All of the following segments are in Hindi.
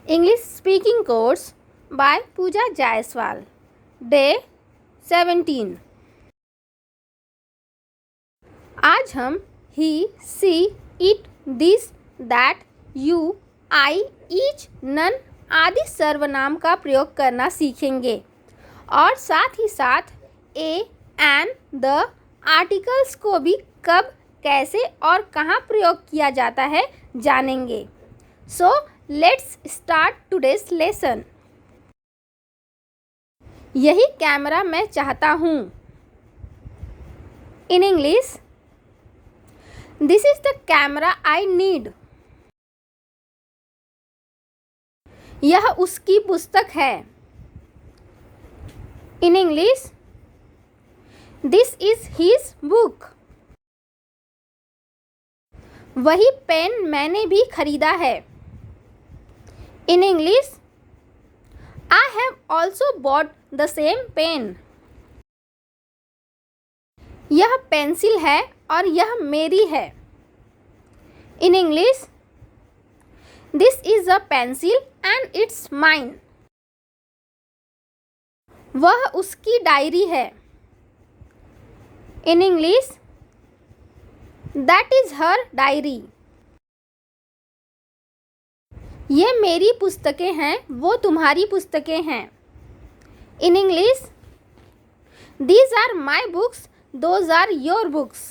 English speaking course by Pooja Jaiswal. Day 17. आज हम he, she, it, this, that, you, I, each, none आदि सर्वनाम का प्रयोग करना सीखेंगे और साथ ही साथ a, and, the आर्टिकल्स को भी कब, कैसे और कहाँ प्रयोग किया जाता है जानेंगे. So, let's start today's lesson. यही कैमरा मैं चाहता हूँ. In English, this is the camera I need. यह उसकी पुस्तक है. In English, this is his book. वही पेन मैंने भी खरीदा है. In English, I have also bought the same pen. यह पेंसिल है और यह मेरी है. In English, this is a pencil and it's mine. वह उसकी डायरी है. In English, that is her diary. ये मेरी पुस्तकें हैं, वो तुम्हारी पुस्तकें हैं. In English, these are my books, those are your books.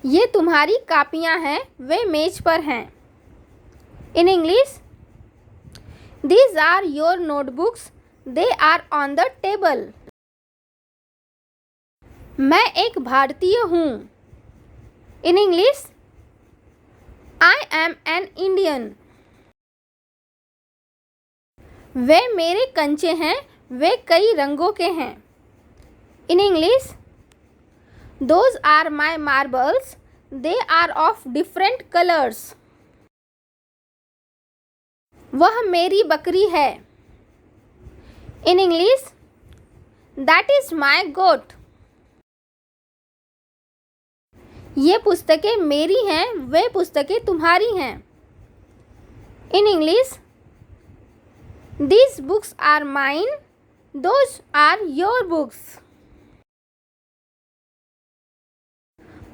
ये तुम्हारी कापियाँ हैं, वे मेज पर हैं. In English, these are your notebooks, they are on the table. मैं एक भारतीय हूँ. In English, I am an Indian. वे मेरे कंचे हैं, वे कई रंगों के हैं. In English, those are my marbles, they are of different colors. वह मेरी बकरी है. In English, that is my goat. ये पुस्तकें मेरी हैं, वे पुस्तकें तुम्हारी हैं. In English, these books are mine, those are your books.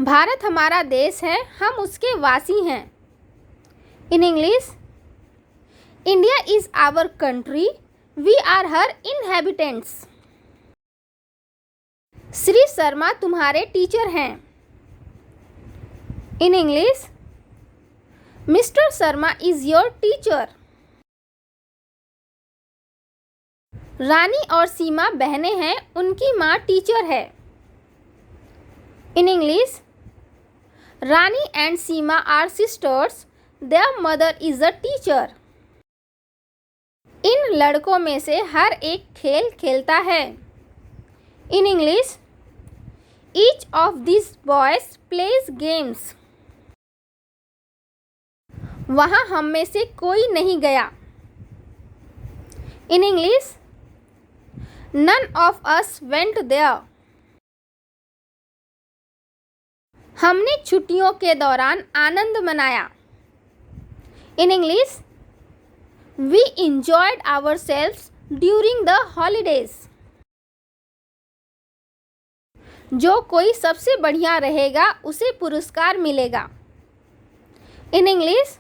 Bharat हमारा देश है, हम उसके वासी हैं. In English, India is our country, we are her inhabitants. Shri Sharma तुम्हारे टीचर हैं. In English, Mr. Sharma is your teacher. रानी और सीमा बहनें हैं, उनकी माँ टीचर है. In English, Rani and Seema are sisters, their mother is a teacher. इन लड़कों में से हर एक खेल खेलता है. In English, each of these boys plays games. वहाँ हम में से कोई नहीं गया. In English, none of us went there. हमने छुट्टियों के दौरान आनंद मनाया. In English, we enjoyed ourselves during the holidays. जो कोई सबसे बढ़िया रहेगा उसे पुरस्कार मिलेगा. In English,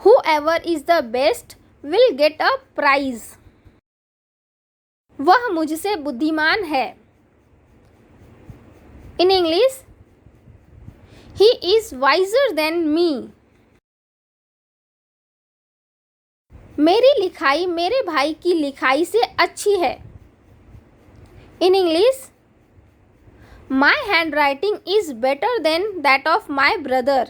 whoever is the best will get a prize. वह मुझसे बुद्धिमान है. In English, he is wiser than me. मेरी लिखाई मेरे भाई की लिखाई से अच्छी है. In English, my handwriting is better than that of my brother.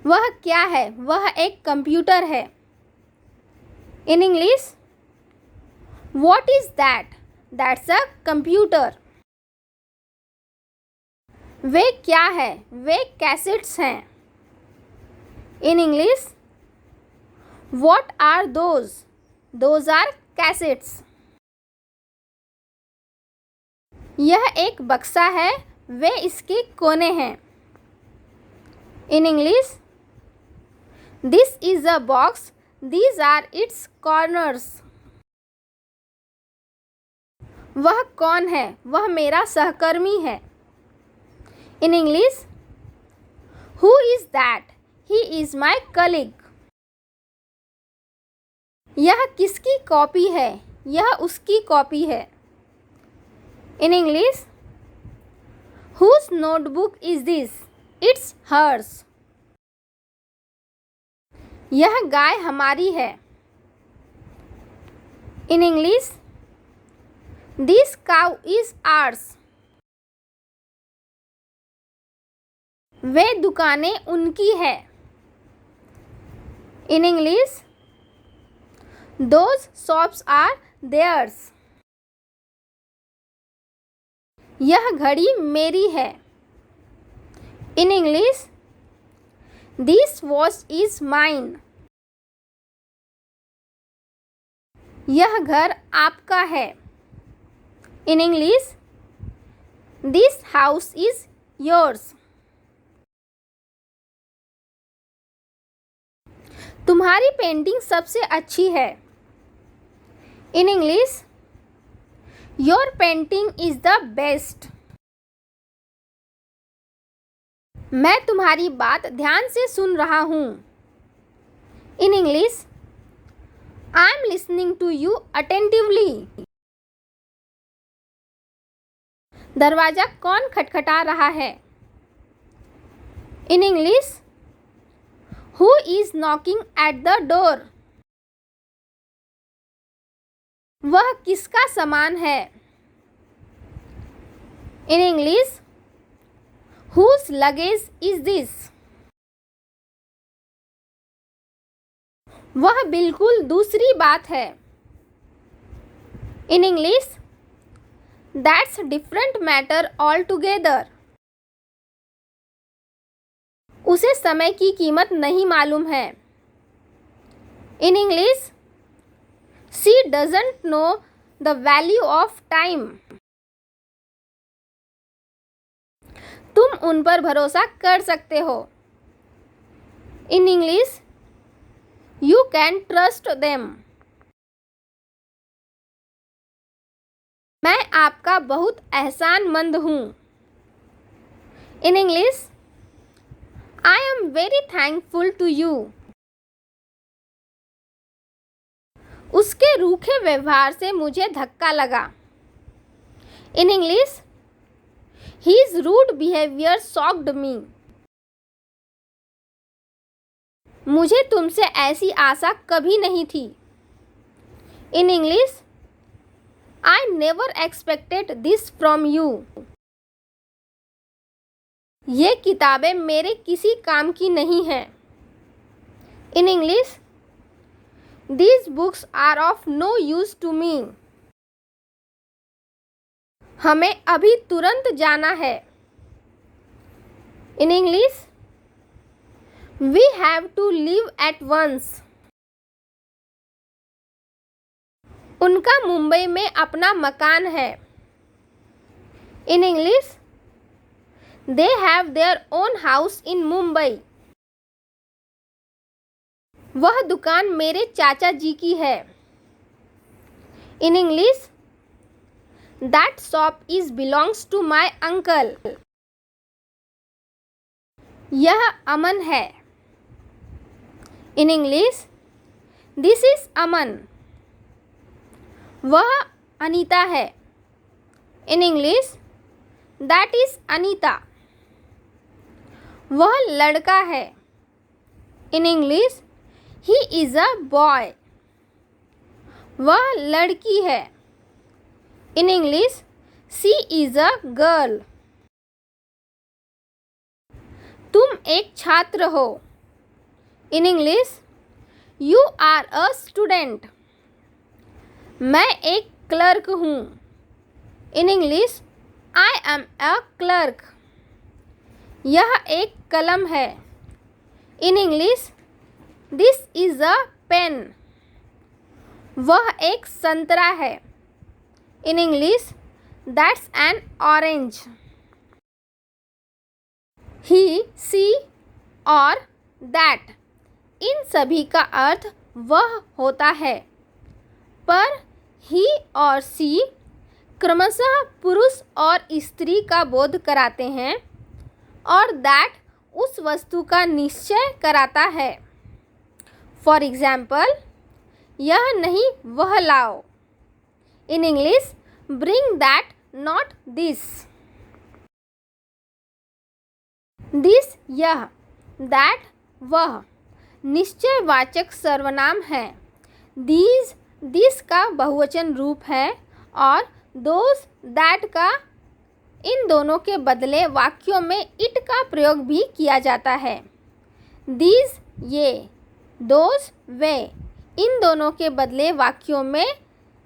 वह क्या है? वह एक कंप्यूटर है. In English, what is that? That's a computer. वे क्या है? वे कैसेट्स हैं. In English, what are those? Those are cassettes. यह एक बक्सा है, वे इसके कोने हैं. In English, this is a box. These are its corners. वह कौन है? वह मेरा सहकर्मी है. In English, who is that? He is my colleague. यह किसकी कॉपी है? यह उसकी कॉपी है. In English, whose notebook is this? It's hers. यह गाय हमारी है. In English, this cow is ours. वे दुकानें उनकी है. In English, those shops are theirs. यह घड़ी मेरी है. In English, this watch is mine. यह घर आपका है. In English, this house is yours. तुम्हारी पेंटिंग सबसे अच्छी है. In English, your painting is the best. मैं तुम्हारी बात ध्यान से सुन रहा हूँ. In English, I am listening to you attentively. दरवाजा कौन खटखटा रहा है? In English, who is knocking at the door? वह किसका सामान है? In English, whose luggage is this? वह बिल्कुल दूसरी बात है. In English, that's different matter altogether. उसे समय की कीमत नहीं मालूम है. In English, she doesn't know the value of time. तुम उन पर भरोसा कर सकते हो. In English, you can trust them. मैं आपका बहुत एहसानमंद हूँ. In English, I am very thankful to you. उसके रूखे व्यवहार से मुझे धक्का लगा. In English, his rude behavior shocked me. मुझे तुमसे ऐसी आशा कभी नहीं थी. In English, I never expected this from you. ये किताबें मेरे किसी काम की नहीं हैं. In English, these books are of no use to me. हमें अभी तुरंत जाना है. In English, we have to leave at once. उनका मुंबई में अपना मकान है. In English, they have their own house in Mumbai. वह दुकान मेरे चाचा जी की है. In English, that shop is belongs to my uncle. यह अमन है. In English, this is अमन. वह अनीता है. In English, that is Anita. वह लड़का है. In English, he is a boy. वह लड़की है. In English, she is a girl. तुम एक छात्र हो. In English, you are a student. मैं एक क्लर्क हूँ. In English, I am a clerk. यह एक कलम है. In English, this is a pen. वह एक संतरा है. In English, that's an orange. He, she, और दैट, इन सभी का अर्थ वह होता है, पर ही और सी क्रमशः पुरुष और स्त्री का बोध कराते हैं और दैट उस वस्तु का निश्चय कराता है। फॉर एग्जाम्पल, यह नहीं वह लाओ। In English, bring that not this. This यह, दैट वह निश्चयवाचक सर्वनाम है। दीज दिस का बहुवचन रूप है और दोज दैट का इन दोनों के बदले वाक्यों में इट का प्रयोग भी किया जाता है। दीज ये, दोज वे, इन दोनों के बदले वाक्यों में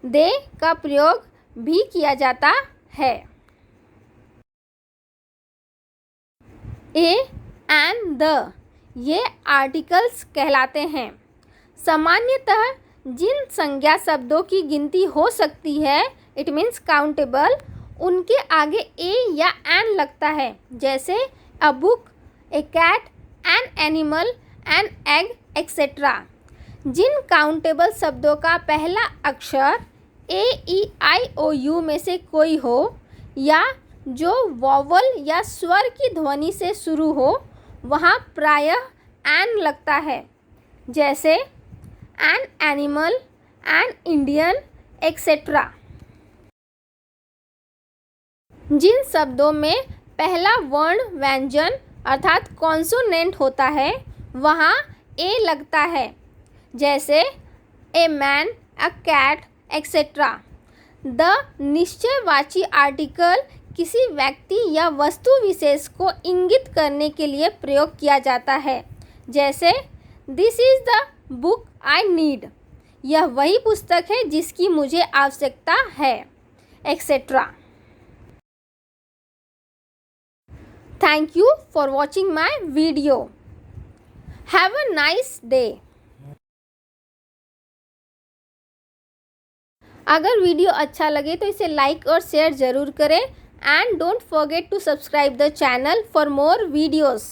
दे का प्रयोग भी किया जाता है। ए एंड द ये आर्टिकल्स कहलाते हैं। सामान्यतः जिन संज्ञा शब्दों की गिनती हो सकती है, इट मीन्स काउंटेबल, उनके आगे ए या एन लगता है, जैसे a book, a cat, an animal, an egg, etcetera. जिन काउंटेबल शब्दों का पहला अक्षर ए ई आई ओ यू में से कोई हो या जो वॉवल या स्वर की ध्वनि से शुरू हो, वहाँ प्रायः एन लगता है, जैसे an animal, an Indian, etcetera. जिन शब्दों में पहला वर्ण व्यंजन अर्थात कॉन्सोनेंट होता है, वहाँ ए लगता है, जैसे a man, a cat, etcetera. The निश्चयवाची आर्टिकल किसी व्यक्ति या वस्तु विशेष को इंगित करने के लिए प्रयोग किया जाता है, जैसे this is the book I need, यह वही पुस्तक है जिसकी मुझे आवश्यकता है, etcetera. Thank you for watching my video. Have a nice day. अगर वीडियो अच्छा लगे तो इसे लाइक और शेयर ज़रूर करें and don't forget to subscribe the channel for more videos.